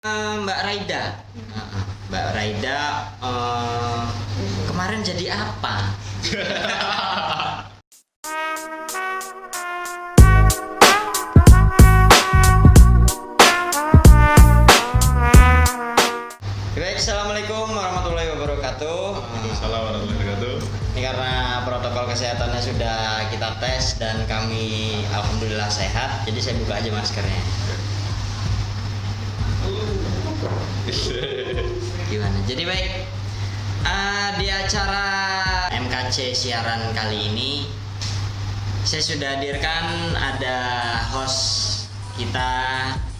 Mbak Raida. Mbak Raida kemarin jadi apa? Baik, assalamualaikum warahmatullahi wabarakatuh. Waalaikumsalam warahmatullahi wabarakatuh. Ini karena protokol kesehatannya sudah kita tes dan kami alhamdulillah sehat, jadi saya buka aja maskernya. Gimana? Jadi baik, di acara MKC siaran kali ini saya sudah hadirkan ada host kita,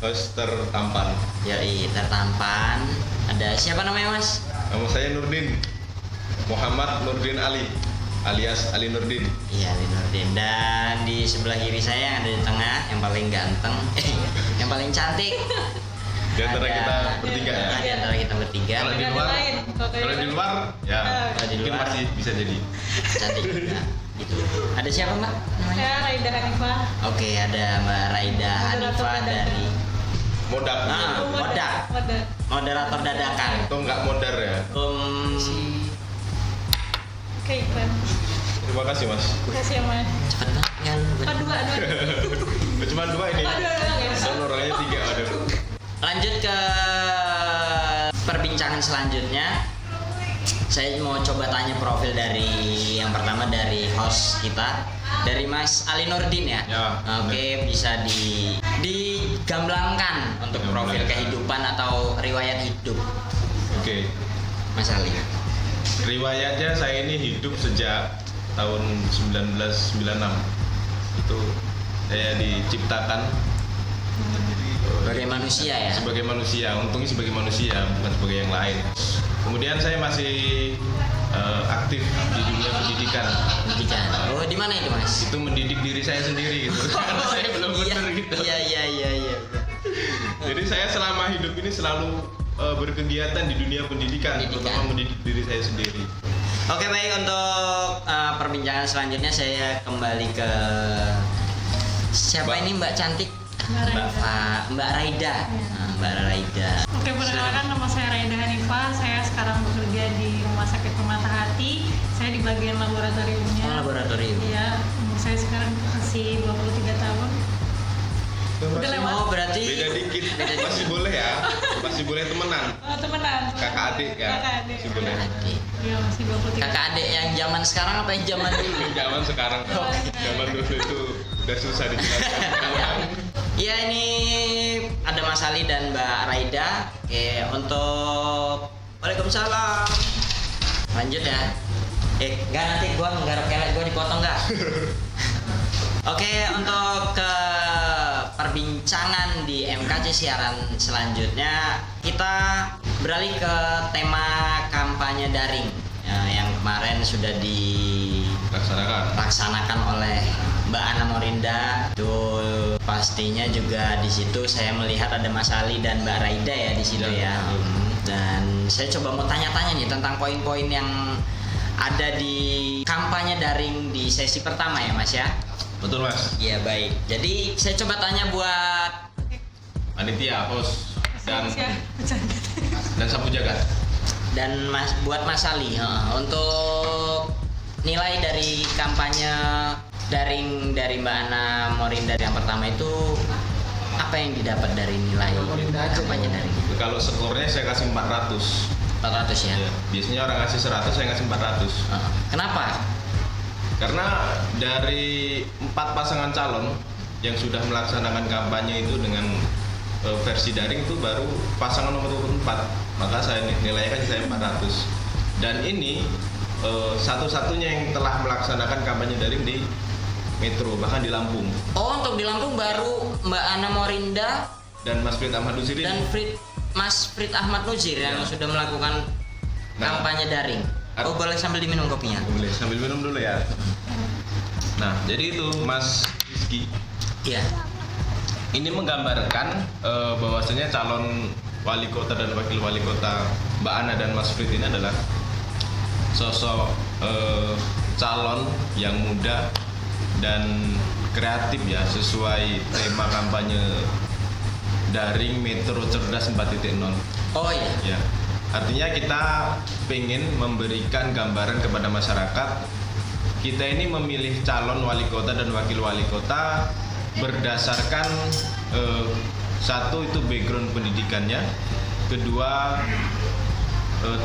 Host tertampan. yaitu tertampan. Ada siapa namanya, Mas? Nama saya Nurdin Muhammad Nurdin Ali alias Ali Nurdin. Iya, Ali Nurdin. Dan di sebelah kiri saya yang ada di tengah yang paling ganteng, yang paling cantik. Di antara Ada- kita bertiga ya. Di antara kita bertiga. Kalau di luar, kalau di luar ya Kalau di mungkin luar. masih bisa jadi. Cantik juga. Gitu. Ada siapa, Mbak? Namanya? Saya Raida Hanifah. Oke, ada Mbak Raida Moderator Hanifah dadakan. dari Modak. Modak. Moderator dadakan. Atau enggak modar ya. Oke, iklan. Terima kasih Mas. Makasih ya, Mas. Cepet banget kan? Dua. Cuma dua ini. Dua doang ya. Dan orangnya tiga ada. Lanjut ke perbincangan selanjutnya. Saya mau coba tanya profil dari yang pertama dari host kita, dari Mas Ali Nurdin ya. Ya, Oke, bisa digamblangkan untuk profil Gamblangkan. kehidupan atau riwayat hidup Oke. Mas Ali. Riwayatnya saya ini hidup sejak tahun 1996. Itu saya diciptakan Sebagai manusia ya. sebagai manusia, untungnya sebagai manusia bukan sebagai yang lain. Kemudian saya masih aktif di dunia pendidikan. Pendidikan. Oh, di mana itu, Mas? Itu mendidik diri saya sendiri gitu. Karena saya belum benar gitu. Iya. Jadi saya selama hidup ini selalu berkegiatan di dunia pendidikan, terutama mendidik diri saya sendiri. Oke, baik, untuk perbincangan selanjutnya saya kembali ke siapa Mbak. ini, Mbak cantik? Mbak Raida. Mbak Raida. Oke, perkenalkan nama saya Raida Hanifah. Saya sekarang bekerja di Rumah Sakit Permata Hati. Saya di bagian laboratoriumnya. Oh, laboratorium. Iya, umur saya sekarang masih 23 tahun. Udah lewat. Oh, berarti Beda dikit, masih boleh ya, masih boleh temenan. Oh, temenan. Kakak adik ya, Kakak adik. masih boleh. adik. Iya, masih 23. Kakak adik yang zaman sekarang apa yang zaman dulu? Zaman sekarang, zaman dulu itu udah susah dijelaskan. Iya, ini ada Mas Ali dan Mbak Raida. Oke, untuk Waalaikumsalam. Lanjut ya. Enggak, nanti gua nggarap kelek gua dipotong enggak? Oke, untuk ke perbincangan di MKC siaran selanjutnya kita beralih ke tema kampanye daring yang kemarin sudah dilaksanakan oleh Mbak Ana Morinda. Itu pastinya juga di situ saya melihat ada Mas Ali dan Mbak Raida ya di situ ya. Dan saya coba mau tanya-tanya nih tentang poin-poin yang ada di kampanye daring di sesi pertama ya, Mas ya. Betul Mas. Iya, baik. Jadi saya coba tanya buat Panitia, host dan Bercanda. sapu jagat. dan buat Mas Ali untuk nilai dari kampanye daring dari Mbak Ana Morinda yang pertama itu apa yang didapat dari nilai kampanye daring? Kalau skornya saya kasih 400. 400 ya. Ya, biasanya orang ngasih 100, saya ngasih 400. Kenapa? Karena dari 4 pasangan calon yang sudah melaksanakan kampanye itu dengan versi daring itu baru pasangan nomor 4. Maka saya nilainya kan saya 400. Dan ini satu-satunya yang telah melaksanakan kampanye daring di Metro, bahkan di Lampung. Oh, untuk di Lampung baru Mbak Ana Morinda Dan Mas Frit Ahmad Nuzir dan ini. Mas Frit Ahmad Nuzir yang sudah melakukan Nah. kampanye daring. Oh, boleh sambil diminum kopinya. Boleh sambil minum dulu ya. Nah, jadi itu Mas Rizky. Iya. Ini menggambarkan bahwasanya calon wali kota dan wakil wali kota Mbak Ana dan Mas Frit ini adalah sosok calon yang muda dan kreatif ya, sesuai tema kampanye daring Metro Cerdas 4.0. Oh iya. Ya, artinya kita pengen memberikan gambaran kepada masyarakat. Kita ini memilih calon wali kota dan wakil wali kota berdasarkan satu itu background pendidikannya, kedua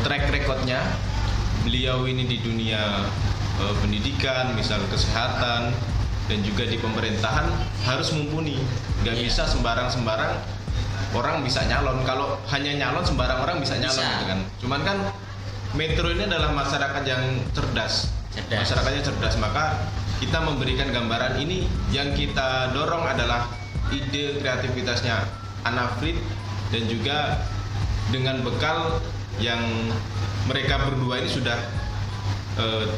track recordnya. Beliau ini di dunia pendidikan, misal kesehatan, dan juga di pemerintahan harus mumpuni. Gak bisa sembarang orang bisa nyalon. Kalau hanya nyalon sembarang orang bisa nyalon gitu kan. Cuman kan Metro ini adalah masyarakat yang cerdas. Masyarakatnya cerdas, maka kita memberikan gambaran ini. Yang kita dorong adalah ide kreativitasnya Anafrid, dan juga dengan bekal yang mereka berdua ini sudah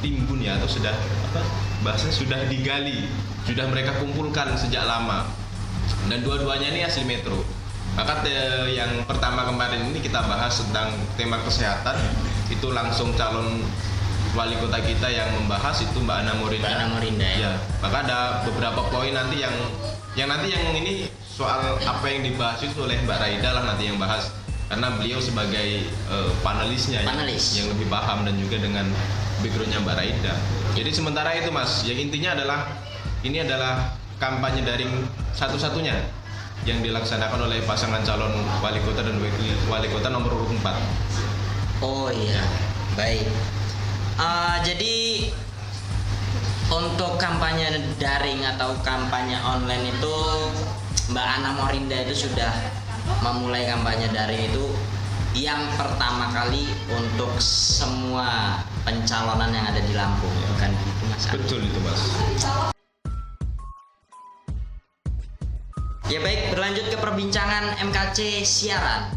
timbun ya, atau sudah bahasanya sudah digali, sudah mereka kumpulkan sejak lama, dan dua-duanya ini asli Metro. Maka yang pertama kemarin ini kita bahas tentang tema kesehatan, itu langsung calon wali kota kita yang membahas itu Mbak Ana Morinda. Ya. Maka ada beberapa poin nanti yang ini soal apa yang dibahas itu oleh Mbak Raida lah nanti yang bahas, karena beliau sebagai panelisnya yang lebih paham, dan juga dengan backgroundnya Mbak Raida. Jadi sementara itu Mas, yang intinya adalah ini adalah kampanye daring satu-satunya yang dilaksanakan oleh pasangan calon wali kota dan wali kota nomor urut 4. Oh iya, baik. Jadi untuk kampanye daring atau kampanye online itu Mbak Ana Morinda itu sudah memulai kampanye daring itu yang pertama kali untuk semua pencalonan yang ada di Lampung, bukan gitu Mas? Betul itu Mas. Ya baik, berlanjut ke perbincangan MKC siaran.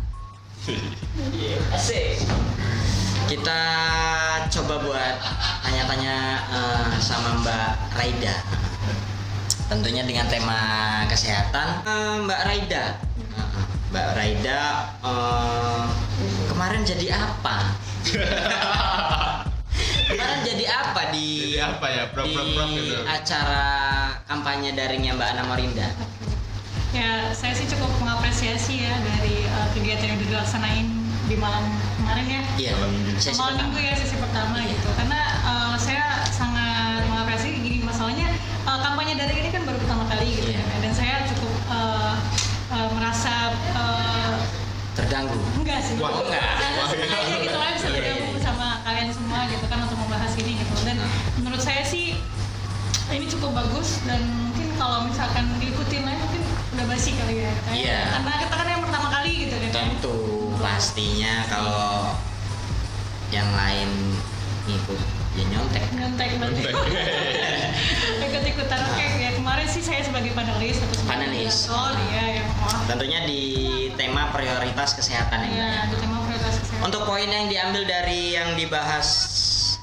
Asik. Kita coba buat tanya-tanya sama Mbak Raida. Tentunya dengan tema kesehatan. Mbak Raida, kemarin jadi apa? Kemarin jadi apa di gitu. Acara kampanye daringnya Mbak Ana Morinda? Ya, saya sih cukup mengapresiasi ya dari kegiatan yang dilaksanain di malam kemarin ya. Iya, malam minggu ya, sesi pertama gitu. Karena saya sangat mengapresiasi gini, masalahnya kampanye daring ini kan baru pertama kali gitu kan. Dan saya cukup merasa terganggu. Enggak sih. Enggak. Sengaja gitu lah bisa bergabung sama kalian semua gitu kan untuk membahas ini gitu. Dan menurut saya sih ini cukup bagus, dan mungkin kalau misalkan diikutin lagi mungkin udah basi kali ya. Iya. Karena kita kan yang pertama kali gitu kan. Tentu, pastinya kalau yang lain ngikut ya nyontek berarti. Ikut-ikutan. Oke, ya kemarin sih saya sebagai panelis yang tentunya di tema prioritas kesehatan ya. Di tema prioritas kesehatan. Untuk poin yang diambil dari yang dibahas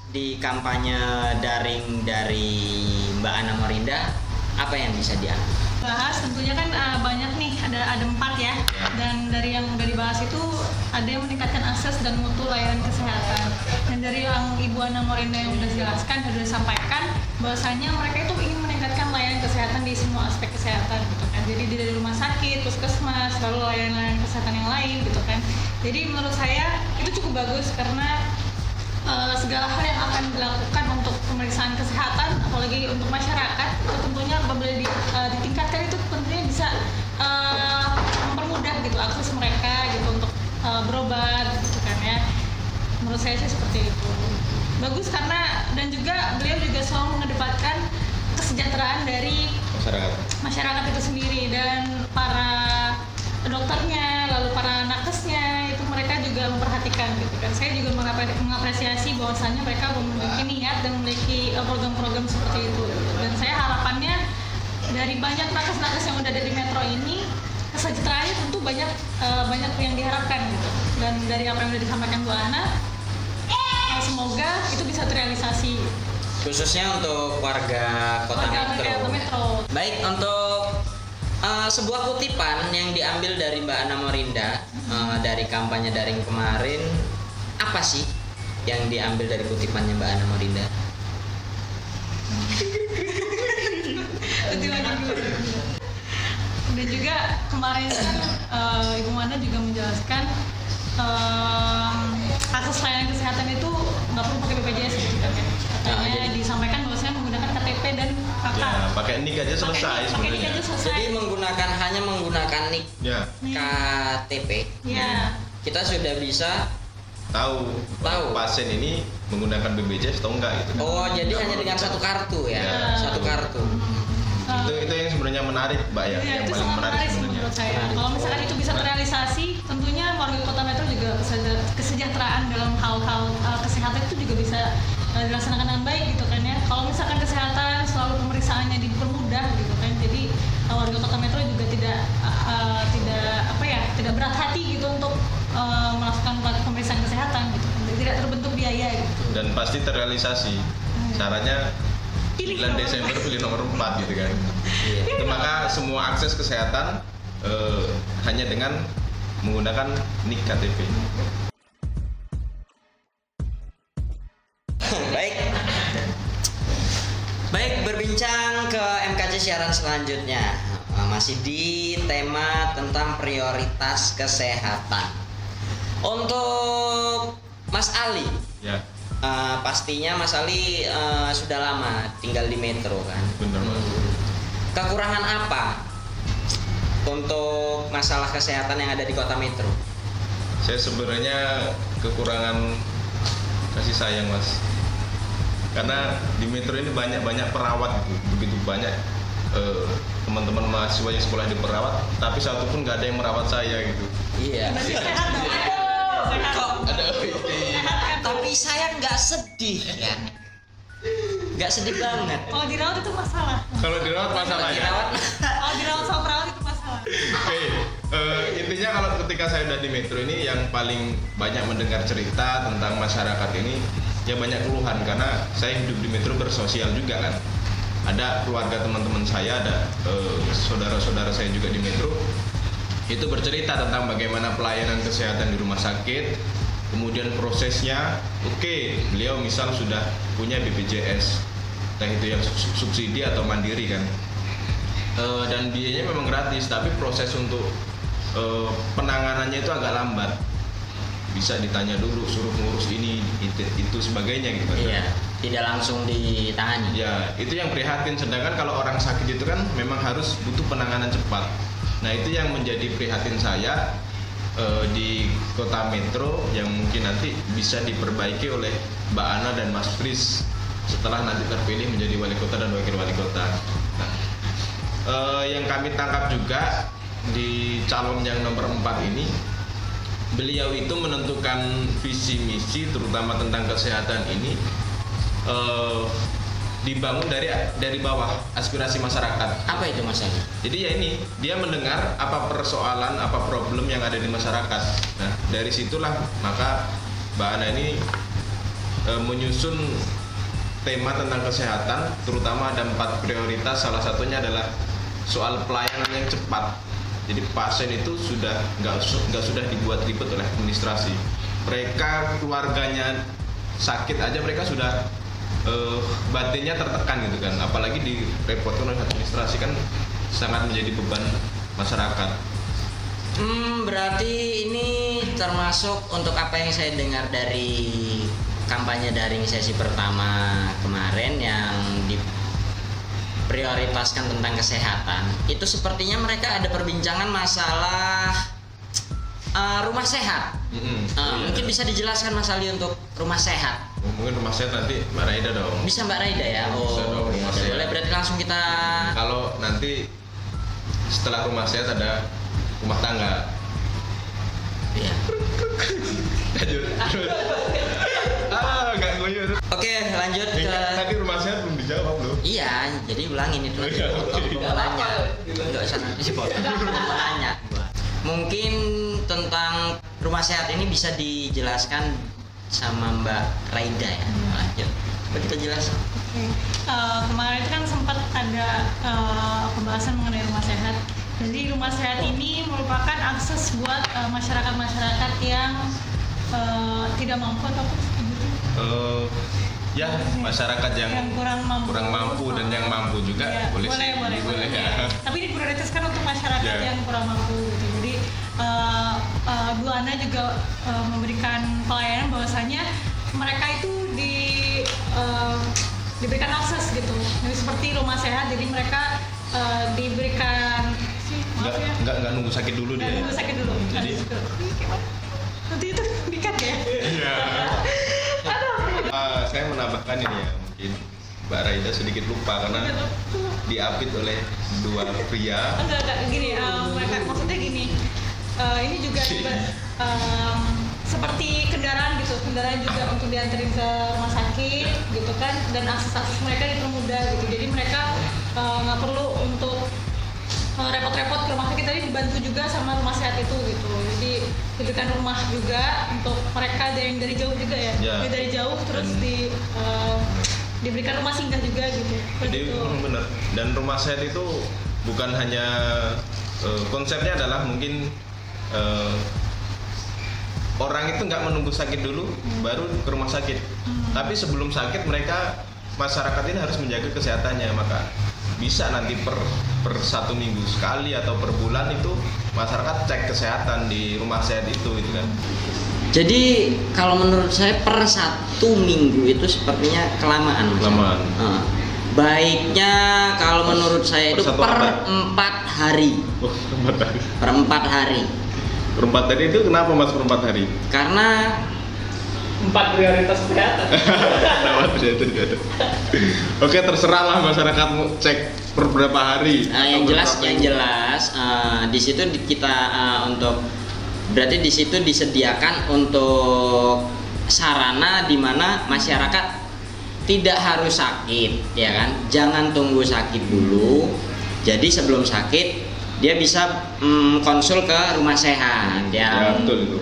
di kampanye daring dari Mbak Ana Morinda, apa yang bisa diambil? Bahas tentunya kan banyak nih, ada 4 ya. Dan dari yang udah dibahas itu ada yang meningkatkan akses dan mutu layanan kesehatan. Dan dari yang Ibu Ana Morinda yang udah jelaskan, udah disampaikan bahwasanya mereka itu ingin meningkatkan layanan kesehatan di semua aspek kesehatan gitu kan. Jadi dari rumah sakit, puskesmas, lalu layanan kesehatan yang lain gitu kan. Jadi menurut saya itu cukup bagus, karena segala hal yang akan dilakukan untuk pemeriksaan kesehatan, apalagi untuk masyarakat, itu tentunya apabila ditingkatkan itu tentunya bisa mempermudah gitu akses mereka gitu untuk berobat gitu kan ya. Menurut saya sih seperti itu. Bagus, karena dan juga beliau juga selalu mengedepankan kesejahteraan dari masyarakat itu sendiri, dan para dokternya, lalu para nakesnya itu mereka juga memperhatikan gitu kan. Saya juga mengapresiasi bahwasannya mereka memiliki niat dan memiliki program-program seperti itu. Dan saya harapannya dari banyak nakes-nakes yang udah ada di Metro ini, kesejahteraannya tentu banyak yang diharapkan gitu. Dan dari apa yang udah disampaikan Bu Ana, semoga itu bisa terrealisasi. Khususnya untuk warga Kota Metro. Baik, untuk sebuah kutipan yang diambil dari Mbak Ana Morinda dari kampanye daring kemarin, apa sih yang diambil dari kutipannya Mbak Ana Morinda? Dan juga kemarin kan Ibu Mana juga menjelaskan akses layanan kesehatan itu nggak perlu pakai BPJS gitu kan ya. Katanya disampaikan bahwasanya menggunakan KTP dan KK. Ya, pakai nik aja selesai Pakai nik sebenarnya. aja selesai. Jadi hanya menggunakan nik Ya, KTP. Ya. Kita sudah bisa tahu pasien ini menggunakan BPJS atau enggak gitu kan. oh jadi hanya dengan satu kartu ya, Ya. satu kartu. Itu yang sebenarnya menarik, Mbak ya. Iya, Yang itu paling sangat menarik menarik sih sebenarnya. menurut saya. Menarik. Kalau misalkan itu bisa terrealisasi, tentunya warga Kota Metro juga bisa kesejahteraan dalam hal-hal kesehatan itu juga bisa dilaksanakan dengan baik gitu kan ya. Kalau misalkan kesehatan selalu pemeriksaannya dipermudah gitu kan, jadi warga Kota Metro juga tidak berat hati gitu untuk melakukan pemeriksaan kesehatan gitu kan. Jadi tidak terbentuk biaya gitu. Dan pasti terrealisasi. Caranya Pilih 9 nomor Desember pilih nomor 4 gitu kan. Iya. Itu maka semua akses kesehatan hanya dengan menggunakan nik KTP. Baik, berbincang ke MKC siaran selanjutnya. Masih di tema tentang prioritas kesehatan. Untuk Mas Ali, Ya, pastinya Mas Ali sudah lama tinggal di Metro kan. benar Mas. Kekurangan apa untuk masalah kesehatan yang ada di Kota Metro? Saya sebenarnya kekurangan kasih sayang Mas. Karena di Metro ini banyak perawat gitu, begitu banyak teman-teman mahasiswa yang sekolah di perawat, tapi satu pun nggak ada yang merawat saya gitu. Iya. Berarti sehat dong. Sehat. Kok Ada Sehat kan? tapi saya nggak sedih ya. Nggak sedih banget. Kalau dirawat itu masalah. Kalau dirawat masalahnya. Dirawat. Kalau dirawat sama perawat itu masalah. Oke, intinya kalau ketika saya udah di Metro ini yang paling banyak mendengar cerita tentang masyarakat ini ya banyak keluhan karena saya hidup di Metro bersosial juga kan. Ada keluarga teman-teman saya, ada saudara-saudara saya juga di Metro itu bercerita tentang bagaimana pelayanan kesehatan di rumah sakit, kemudian prosesnya. Oke, beliau misal sudah punya BPJS, entah itu yang subsidi atau mandiri kan. Dan biayanya memang gratis, tapi proses untuk penanganannya itu agak lambat. Bisa ditanya dulu, suruh ngurus ini, itu sebagainya gitu kan. Iya. Tidak langsung ditangani. Ya, itu yang prihatin. Sedangkan kalau orang sakit itu kan memang harus butuh penanganan cepat. Nah, itu yang menjadi prihatin saya di Kota Metro yang mungkin nanti bisa diperbaiki oleh Mbak Ana dan Mas Fris setelah nanti terpilih menjadi wali kota dan wakil wali kota. Nah, yang kami tangkap juga di calon yang nomor 4 ini, beliau itu menentukan visi misi terutama tentang kesehatan ini dibangun dari bawah, aspirasi masyarakat. Apa itu Mas Ali? Jadi ya ini, dia mendengar apa persoalan, apa problem yang ada di masyarakat. Nah, dari situlah maka Mbak Ana ini menyusun tema tentang kesehatan, terutama ada 4 prioritas. Salah satunya adalah soal pelayanan yang cepat. Jadi pasien itu sudah nggak sudah dibuat ribet oleh administrasi. Mereka keluarganya sakit aja mereka sudah batinnya tertekan gitu kan. Apalagi direpotkan oleh administrasi kan sangat menjadi beban masyarakat. Berarti ini termasuk untuk apa yang saya dengar dari kampanye daring sesi pertama kemarin yang diprioritaskan tentang kesehatan. Itu sepertinya mereka ada perbincangan masalah rumah sehat. Mungkin bisa dijelaskan Mas Ali untuk rumah sehat. Mungkin rumah sehat nanti Mbak Raida dong. Bisa Mbak Raida ya? Bisa dong, rumah sehat. Boleh, berarti langsung kita. Kalau nanti setelah rumah sehat ada rumah tangga. Iya. Lanjut. Nggak goyur. Oke, lanjut ke. Tadi rumah sehat belum dijawab loh. Iya, jadi ulangin itu nanti Iya, potong, oke. belum nanya. Enggak usah nanti sih potong, belum nanya. Mungkin tentang rumah sehat ini bisa dijelaskan sama Mbak Raida ya. Lanjut. Coba kita jelaskan. Oke. Kemarin itu kan sempat ada pembahasan mengenai rumah sehat. Jadi rumah sehat ini merupakan akses buat masyarakat-masyarakat yang tidak mampu atau Ya, masyarakat yang kurang mampu, dan yang mampu juga ya, boleh sih. boleh. Ya. Tapi ini prioritaskan untuk masyarakat Ya. yang kurang mampu gitu. Jadi Bu Ana juga memberikan pelayanan bahwasanya mereka itu diberikan akses gitu. Jadi seperti rumah sehat, jadi mereka diberikan Nggak nunggu sakit dulu dia. nunggu sakit dulu. Jadi Nanti itu dikat ya. Iya. Saya menambahkan ini ya, mungkin Mbak Raida sedikit lupa karena diapit oleh dua pria. Enggak gini, mereka maksudnya gini. Ini juga seperti kendaraan gitu, kendaraan juga untuk dianterin ke rumah sakit gitu kan, dan akses mereka dipermudah gitu. Jadi mereka nggak perlu untuk repot-repot ke rumah sakit, tadi dibantu juga sama rumah sehat itu gitu. Jadi diberikan rumah juga untuk mereka dari jauh juga ya. Dari jauh terus diberikan rumah singgah juga gitu. Jadi benar. Dan rumah sehat itu bukan hanya konsepnya adalah mungkin orang itu nggak menunggu sakit dulu baru ke rumah sakit. Tapi sebelum sakit masyarakat ini harus menjaga kesehatannya, maka bisa nanti per 1 minggu sekali atau per bulan itu masyarakat cek kesehatan di rumah sehat itu gitu kan. Jadi kalau menurut saya per 1 minggu itu sepertinya kelamaan. Baiknya kalau menurut saya itu per 4 hari. Oh, 4 hari. Per 4 hari. Per 4 hari itu kenapa Mas per 4 hari? Karena 4 prioritas kesehatan. Oke, terserahlah masyarakat mau cek per berapa hari. yang jelas di situ kita untuk berarti di situ disediakan untuk sarana di mana masyarakat tidak harus sakit, ya kan? Jangan tunggu sakit dulu. Jadi sebelum sakit dia bisa konsul ke rumah sehat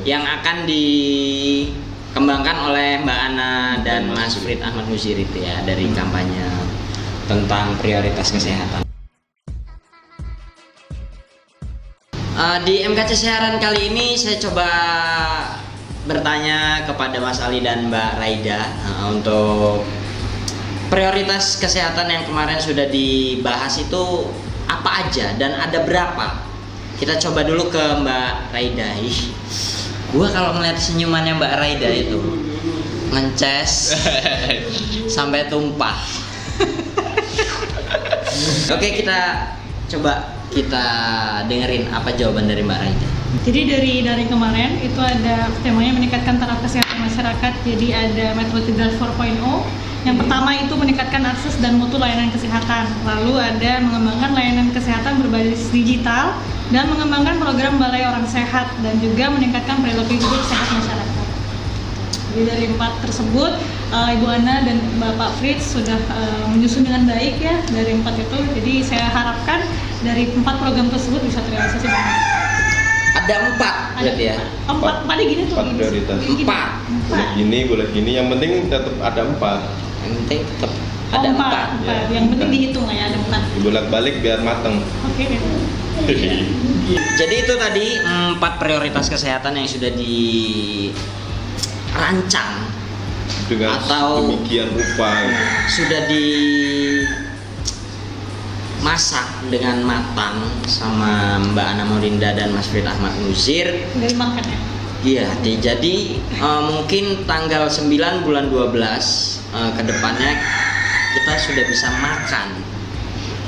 yang akan dikembangkan oleh Mbak Ana dan Mas Frit Ahmad Muzir itu ya, dari kampanye tentang prioritas kesehatan. Di MKC siaran kali ini saya coba bertanya kepada Mas Ali dan Mbak Raida untuk prioritas kesehatan yang kemarin sudah dibahas itu apa aja dan ada berapa. Kita coba dulu ke Mbak Raida. Gua kalau ngeliat senyumannya Mbak Raida itu ngences sampai tumpah. Oke, kita dengerin apa jawaban dari Mbak Raida. Jadi dari kemarin itu ada temanya meningkatkan taraf kesehatan masyarakat. Jadi ada metode 4.0. Yang pertama itu meningkatkan akses dan mutu layanan kesehatan. Lalu ada mengembangkan layanan kesehatan berbasis digital dan mengembangkan program Balai Orang Sehat dan juga meningkatkan perilaku hidup sehat masyarakat. Jadi dari 4 tersebut Ibu Ana dan Bapak Fritz sudah menyusun dengan baik ya dari 4 itu. Jadi saya harapkan dari 4 program tersebut bisa terrealisasi dengan baik. Ada 4 berarti ya? 4 gini tuh. 4 prioritas. 4. Boleh gini, yang penting tetap ada 4. Yang penting tetap ada 4. Ya. Yang penting dihitung lah ya, ada 4. Bolak-balik biar mateng. Oke. Jadi itu tadi 4 prioritas kesehatan yang sudah dirancang dengan atau demikian rupa sudah dimasak dengan matang sama Mbak Ana Morinda dan Mas Frit Ahmad Muzir. Dari makan ya? Iya, jadi mungkin tanggal 9 bulan 12 ke depannya kita sudah bisa makan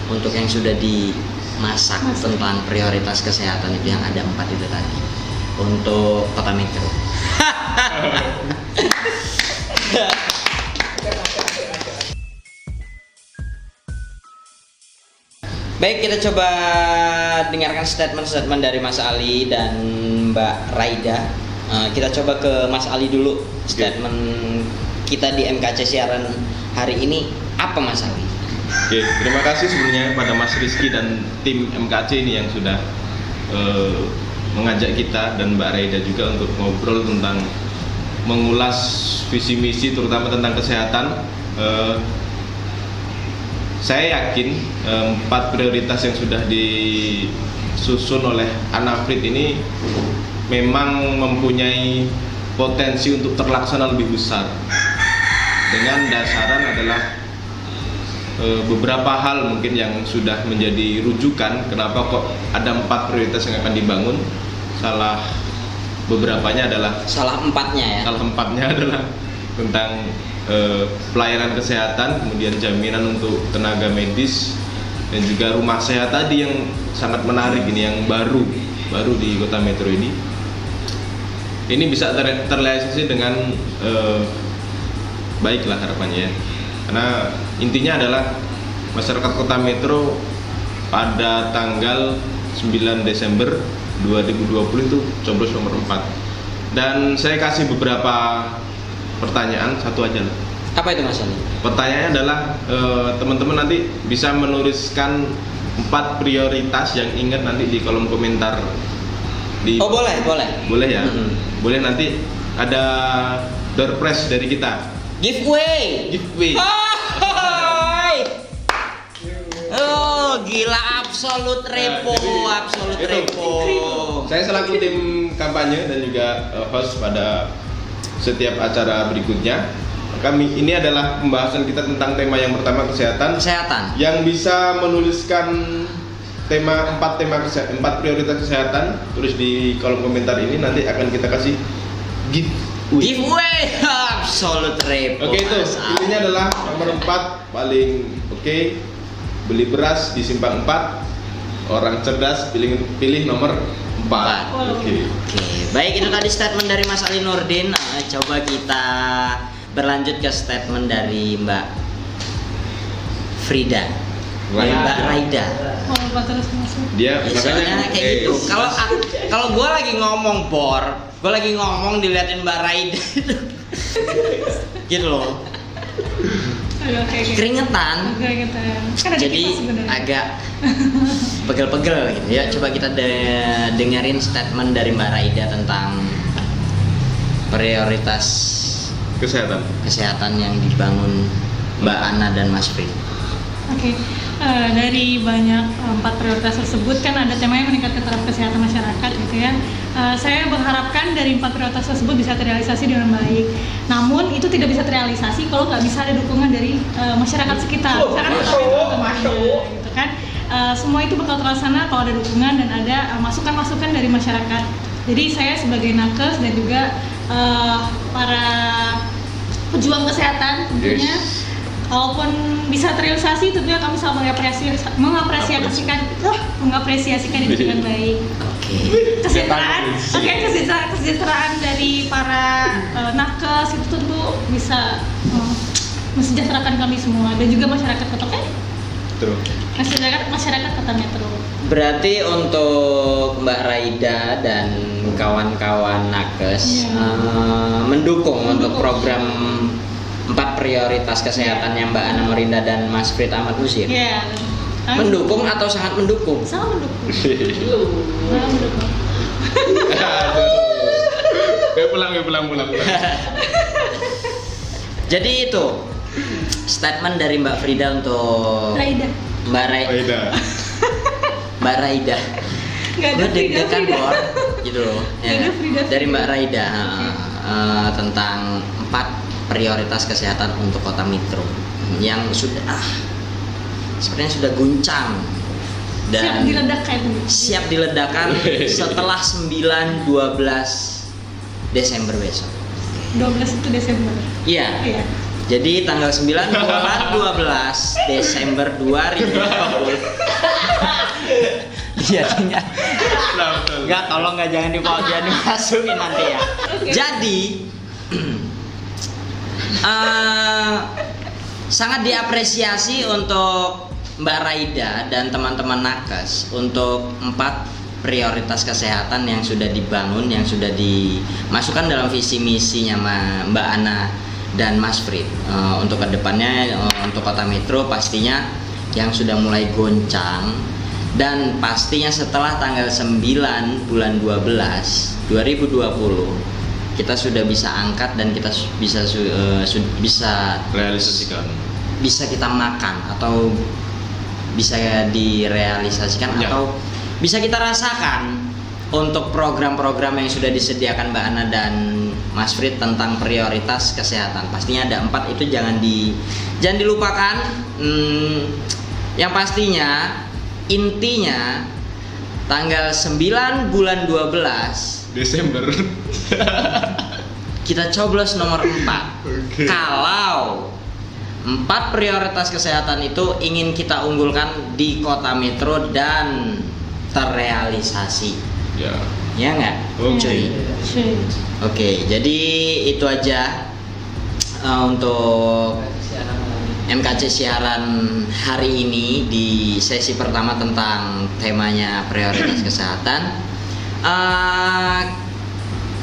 untuk yang sudah dimasak tentang prioritas kesehatan itu yang ada 4 itu tadi untuk Kota Metro. Baik, kita coba dengarkan statement dari Mas Ali dan Mbak Raida. Kita coba ke Mas Ali dulu. Statement kita di MKC siaran hari ini apa, Mas Ali? Oke, terima kasih sebelumnya pada Mas Rizky dan tim MKC ini yang sudah mengajak kita dan Mbak Raida juga untuk ngobrol tentang mengulas visi misi terutama tentang kesehatan. Saya yakin 4 prioritas yang sudah disusun oleh Ana Frit ini memang mempunyai potensi untuk terlaksana lebih besar. dengan dasaran adalah beberapa hal mungkin yang sudah menjadi rujukan kenapa kok ada 4 prioritas yang akan dibangun. Salah empatnya adalah tentang pelayanan kesehatan, kemudian jaminan untuk tenaga medis, dan juga rumah sehat tadi yang sangat menarik ini, yang baru di Kota Metro ini. Ini bisa terrealisasi dengan baiklah harapannya ya. Karena intinya adalah masyarakat Kota Metro pada tanggal 9 Desember 2020 itu coblos nomor 4. Dan saya kasih beberapa pertanyaan, satu aja lah. Apa itu Mas Ali? Pertanyaannya adalah teman-teman nanti bisa menuliskan 4 prioritas yang ingat nanti di kolom komentar Oh boleh ya. Boleh, nanti ada door prize dari kita. Giveaway. Hai. Oh gila, absolut repo. Saya selaku tim kampanye dan juga host pada setiap acara berikutnya. Ini adalah pembahasan kita tentang tema yang pertama, kesehatan. Yang bisa menuliskan 4 prioritas kesehatan, tulis di kolom komentar ini, nanti akan kita kasih giveaway. Absolut repo. Oke, itu intinya adalah nomor 4 paling oke. Beli beras di simpang 4. Orang cerdas pilih nomor 4. Oke. Baik, itu tadi statement dari Mas Ali Nurdin. Coba kita berlanjut ke statement dari Mbak Frida. Mbak Raida. Terus masuk. Dia soalnya kayak gitu. Kalau gue lagi ngomong gue lagi ngomong diliatin Mbak Raida itu. Gitu loh. Okay. Keringetan. Kan Jadi agak pegel-pegel gitu ya. Coba kita dengerin statement dari Mbak Raida tentang prioritas kesehatan yang dibangun Mbak Ana dan Mas Fri. Oke. Dari banyak 4 prioritas tersebut kan ada temanya meningkatkan taraf kesehatan masyarakat gitu ya. Saya mengharapkan dari 4 prioritas tersebut bisa terrealisasi dengan baik. Namun itu tidak bisa terrealisasi kalau nggak bisa ada dukungan dari masyarakat sekitar. Gitu kan. Semua itu bakal terlaksana kalau ada dukungan dan ada masukan-masukan dari masyarakat. Jadi saya sebagai nakes dan juga para pejuang kesehatan tentunya. Kalaupun bisa terrealisasi, tentunya kami selalu mengapresiasikan itu dengan baik. Kesejahteraan dari para nakes itu tentu bisa mensejahterakan kami semua dan juga masyarakat Kota Metro. Masyarakat Kota Metro. Berarti untuk Mbak Raida dan kawan-kawan nakes mendukung untuk program 4 prioritas kesehatan yang Mbak Ana Morinda dan Mas Frit Ahmad Usir. Iya. Mendukung atau sangat mendukung? Sangat mendukung. Sangat mendukung. Pulang. Jadi itu statement dari Mbak Frida untuk Mbak Raida. Gue deg-degan gitu loh. Ya. Dari Mbak Raida tentang 4 prioritas kesehatan untuk Kota Metro yang sepertinya sudah guncang dan siap diledakkan setelah 9-12 Desember besok. 12 itu Desember. Iya. Jadi tanggal 9 bulan 12 Desember 2020. Iya, enggak, tolong enggak, jangan dimasukin nanti ya. Jadi sangat diapresiasi untuk Mbak Raida dan teman-teman nakes untuk 4 prioritas kesehatan yang sudah dibangun, yang sudah dimasukkan dalam visi misinya Mbak Ana dan Mas Frit. Untuk kedepannya untuk Kota Metro pastinya yang sudah mulai goncang, dan pastinya setelah tanggal 9 bulan 12 2020 kita sudah bisa angkat dan kita bisa realisasikan, bisa kita makan atau bisa direalisasikan atau bisa kita rasakan untuk program-program yang sudah disediakan Mbak Ana dan Mas Frit tentang prioritas kesehatan. Pastinya ada 4 itu jangan dilupakan. Yang pastinya intinya tanggal 9 bulan 12 Desember. kita coblos nomor 4. Oke. Kalau 4 prioritas kesehatan itu ingin kita unggulkan di kota metro dan terrealisasi. Ya. Ya nggak? Cuy. Cuy. Oke, jadi itu aja untuk MKC siaran hari ini di sesi pertama tentang temanya prioritas kesehatan.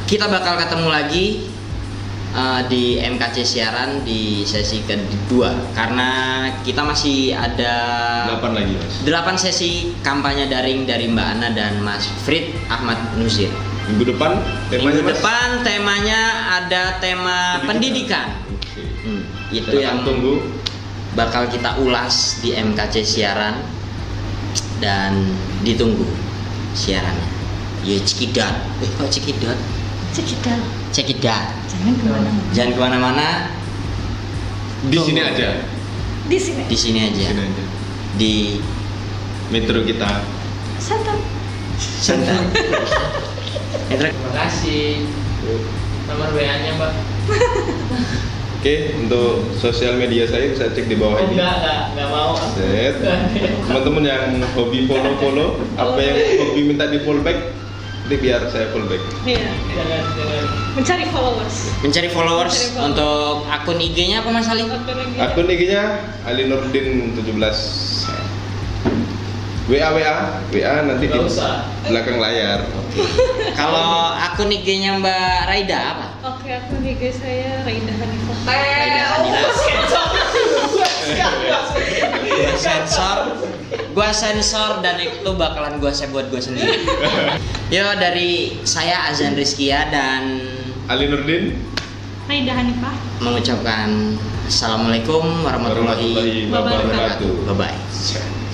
Kita bakal ketemu lagi di MKC siaran di sesi kedua karena kita masih ada 8 lagi, Mas. 8 sesi kampanye daring dari Mbak Ana dan Mas Frit Ahmad Nuzir. Minggu depan temanya, Minggu Mas? depan temanya ada tema pendidikan. Oke. Itu Silahkan yang tunggu. bakal kita ulas di MKC siaran dan ditunggu siarannya. Ya cekidot. Kok cekidot? Cekidot. Cekidot. Jangan kemana-mana. Jangan kemana-mana. Di Tunggu. sini aja. Di sini. Di sini aja. Sini aja. Di Metro kita. Santai. Santai. Terima kasih. Nomor WA-nya, Mbak. Oke, untuk sosial media saya bisa cek di bawah Oh, ini. enggak mau. Set. Teman-teman yang hobi follow, apa yang hobi minta di follow back, nanti biar saya follow back. Iya. Jangan. Mencari followers. mencari followers Mencari followers. untuk akun IG-nya apa Mas Ali? Akun IG-nya Ali Nurdin 17. WA nanti di Nggak usah. belakang layar. Kalau akun IG-nya Mbak Raida apa? Oke, akun IG saya Raida Hanifah. Raida Hanila. Gua sensor dan itu bakalan gua save buat gua sendiri. Yo, dari saya Azan Rizkia dan Ali Nurdin Raida Hanifah. mengucapkan assalamualaikum warahmatullahi warahmatullahi wabarakatuh. wabarakatuh. Bye bye.